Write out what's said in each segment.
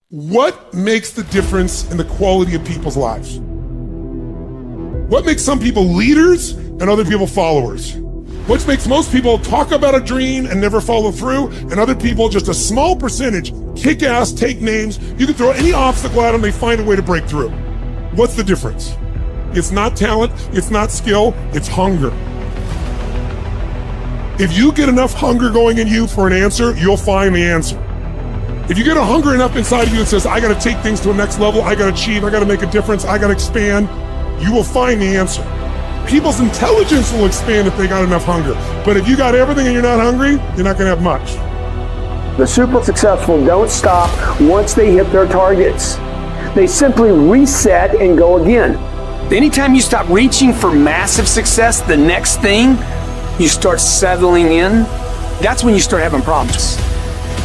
What makes the difference in the quality of people's lives? What makes some people leaders and other people followers? What makes most people talk about a dream and never follow through, and other people, just a small percentage, kick ass, take names, you can throw any obstacle at them, they find a way to break through. What's the difference? It's not talent, it's not skill, it's hunger. If you get enough hunger going in you for an answer, you'll find the answer. If you get a hunger enough inside of you that says, I gotta take things to a next level, I gotta achieve, I gotta make a difference, I gotta expand, you will find the answer. People's intelligence will expand if they got enough hunger. But if you got everything and you're not hungry, you're not gonna have much. The super successful don't stop once they hit their targets. They simply reset and go again. Anytime you stop reaching for massive success, the next thing, you start settling in, that's when you start having problems.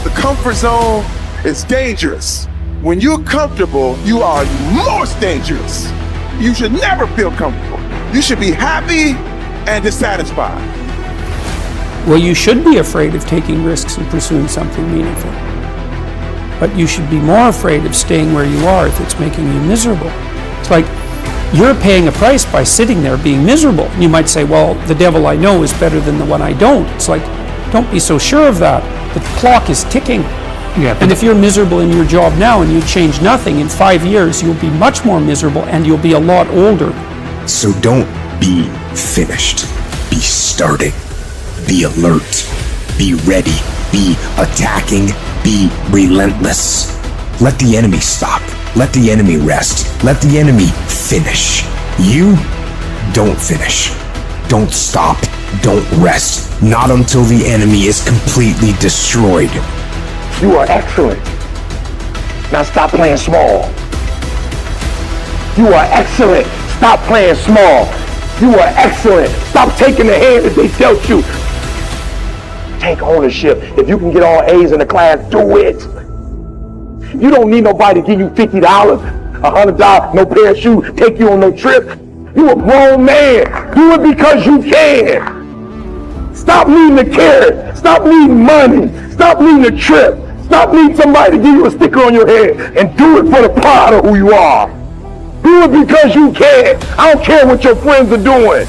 The comfort zone is dangerous. When you're comfortable, you are most dangerous. You should never feel comfortable. You should be happy and dissatisfied. Well, you should be afraid of taking risks and pursuing something meaningful. But you should be more afraid of staying where you are if it's making you miserable. It's like you're paying a price by sitting there being miserable. You might say, well, the devil I know is better than the one I don't. It's like, don't be so sure of that. The clock is ticking. Yeah, and if you're miserable in your job now and you change nothing, in 5 years you'll be much more miserable and you'll be a lot older. So don't be finished. Be starting. Be alert. Be ready. Be attacking. Be relentless. Let the enemy stop. Let the enemy rest. Let the enemy finish. You don't finish. Don't stop. Don't rest. Not until the enemy is completely destroyed. You are excellent. Now stop playing small. You are excellent. Stop playing small. You are excellent. Stop taking the hand that they dealt you. Take ownership. If you can get all A's in the class, do it. You don't need nobody to give you $50, $100, no pair of shoes, take you on no trip. You a grown man. Do it because you can. Stop needing a carrot. Stop needing money. Stop needing a trip. Stop needing somebody to give you a sticker on your head, and do it for the pride of who you are. Do it because you can. I don't care what your friends are doing.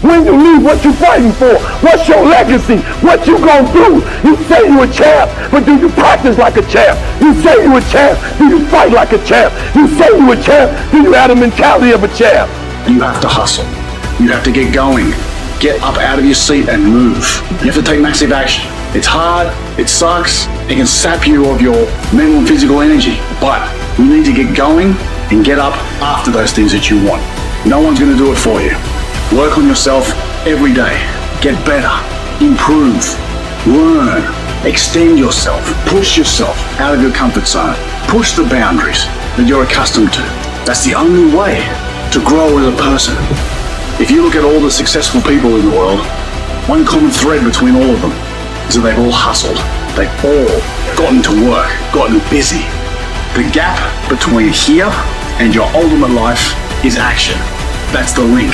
When you leave, what you fighting for? What's your legacy? What you gonna do? You say you a champ, but do you practice like a champ? You say you a champ, do you fight like a champ? You say you a champ, do you have the mentality of a champ? You have to hustle. You have to get going. Get up out of your seat and move. You have to take massive action. It's hard, it sucks, it can sap you of your mental and physical energy, but you need to get going and get up after those things that you want. No one's gonna do it for you. Work on yourself every day. Get better, improve, learn, extend yourself, push yourself out of your comfort zone. Push the boundaries that you're accustomed to. That's the only way to grow as a person. If you look at all the successful people in the world, one common thread between all of them is that they've all hustled. They've all gotten to work, gotten busy. The gap between here and your ultimate life is action. That's the link.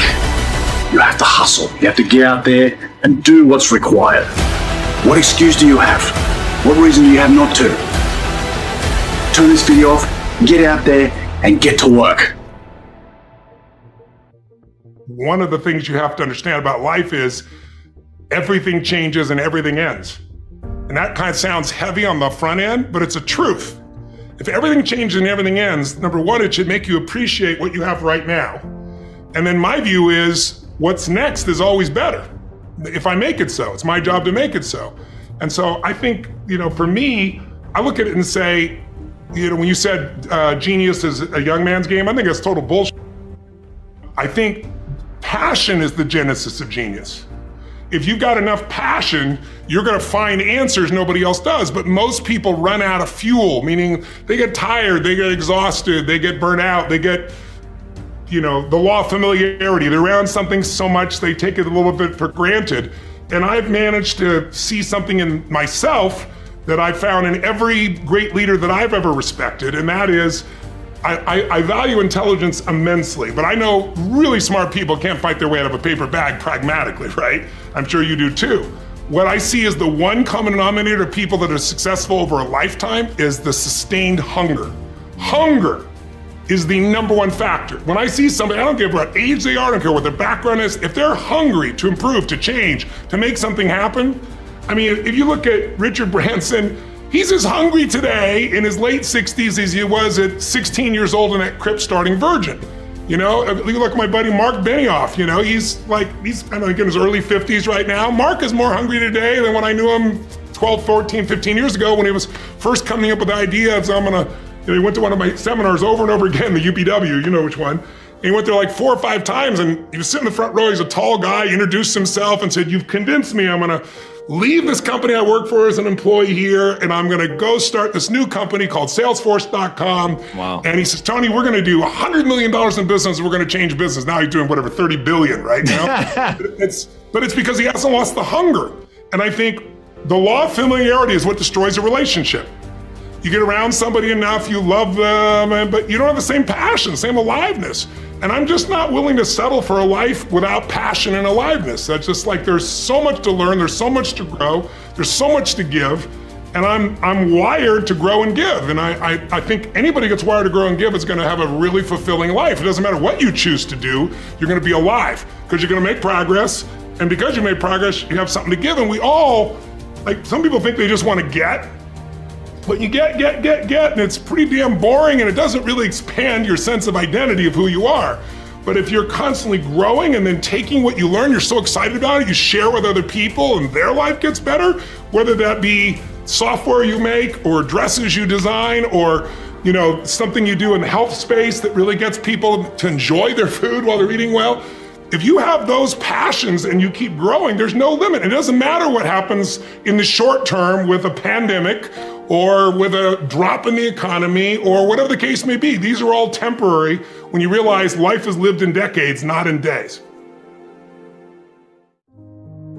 You have to hustle. You have to get out there and do what's required. What excuse do you have? What reason do you have not to? Turn this video off, get out there, and get to work. One of the things you have to understand about life is everything changes and everything ends. And that kind of sounds heavy on the front end, but it's a truth. If everything changes and everything ends, number one, it should make you appreciate what you have right now. And then my view is what's next is always better. If I make it so, it's my job to make it so. And so I think, for me, I look at it and say, when you said genius is a young man's game, I think that's total bullshit. I think passion is the genesis of genius. If you've got enough passion, you're gonna find answers nobody else does. But most people run out of fuel, meaning they get tired, they get exhausted, they get burnt out, they get, the law of familiarity. They're around something so much, they take it a little bit for granted. And I've managed to see something in myself that I found in every great leader that I've ever respected, and that is, I value intelligence immensely, but I know really smart people can't fight their way out of a paper bag pragmatically, right? I'm sure you do too. what I see as the one common denominator of people that are successful over a lifetime is the sustained hunger. Hunger is the number one factor. When I see somebody, I don't care what age they are, I don't care what their background is, if they're hungry to improve, to change, to make something happen. I mean, if you look at Richard Branson, he's as hungry today in his late 60s as he was at 16 years old in that crypt starting Virgin. You know, you look at my buddy Mark Benioff, you know, he's I don't think in his early 50s right now. Mark is more hungry today than when I knew him 12, 14, 15 years ago when he was first coming up with the idea of, he went to one of my seminars over and over again, the UPW, you know which one. And he went there like 4 or 5 times and he was sitting in the front row, he's a tall guy, he introduced himself and said, "You've convinced me, I'm gonna leave this company I work for as an employee here, and I'm gonna go start this new company called Salesforce.com. Wow. And he says, "Tony, we're gonna do $100 million in business, we're gonna change business." Now he's doing whatever, 30 billion right now. But it's because he hasn't lost the hunger. And I think the law of familiarity is what destroys a relationship. You get around somebody enough, you love them, but you don't have the same passion, same aliveness. And I'm just not willing to settle for a life without passion and aliveness. That's just like, there's so much to learn, there's so much to grow, there's so much to give, and I'm wired to grow and give. And I think anybody who gets wired to grow and give is gonna have a really fulfilling life. It doesn't matter what you choose to do, you're gonna be alive, because you're gonna make progress, and because you made progress, you have something to give. And we all, like, some people think they just wanna get, but you get, and it's pretty damn boring, and it doesn't really expand your sense of identity of who you are. But if you're constantly growing and then taking what you learn, you're so excited about it, you share with other people and their life gets better, whether that be software you make or dresses you design or, you know, something you do in the health space that really gets people to enjoy their food while they're eating well. If you have those passions and you keep growing, there's no limit. It doesn't matter what happens in the short term with a pandemic or with a drop in the economy or whatever the case may be. These are all temporary when you realize life is lived in decades, not in days.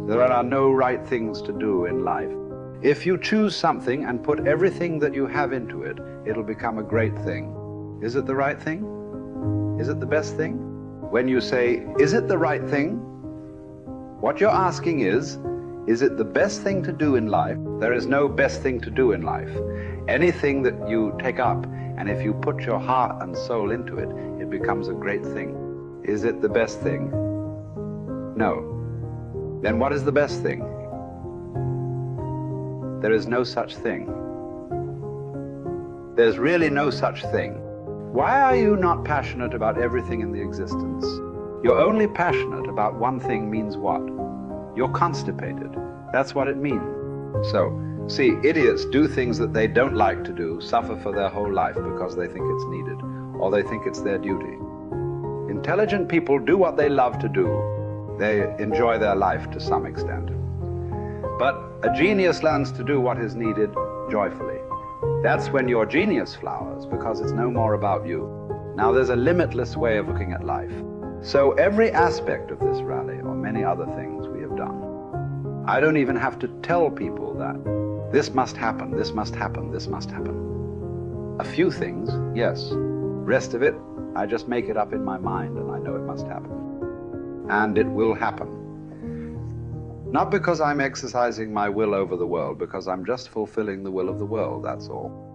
There are no right things to do in life. If you choose something and put everything that you have into it, it'll become a great thing. Is it the right thing? Is it the best thing? When you say, is it the right thing? What you're asking is it the best thing to do in life? There is no best thing to do in life. Anything that you take up, and if you put your heart and soul into it, it becomes a great thing. Is it the best thing? No. Then what is the best thing? There is no such thing. There's really no such thing. Why are you not passionate about everything in the existence? You're only passionate about one thing means what? You're constipated. That's what it means. So, see, idiots do things that they don't like to do, suffer for their whole life because they think it's needed, or they think it's their duty. Intelligent people do what they love to do. They enjoy their life to some extent. But a genius learns to do what is needed joyfully. That's when your genius flowers, because it's no more about you. Now there's a limitless way of looking at life. So every aspect of this rally, or many other things we have done, I don't even have to tell people that this must happen, this must happen, this must happen. A few things, yes. Rest of it, I just make it up in my mind and I know it must happen. And it will happen. Not because I'm exercising my will over the world, because I'm just fulfilling the will of the world, that's all.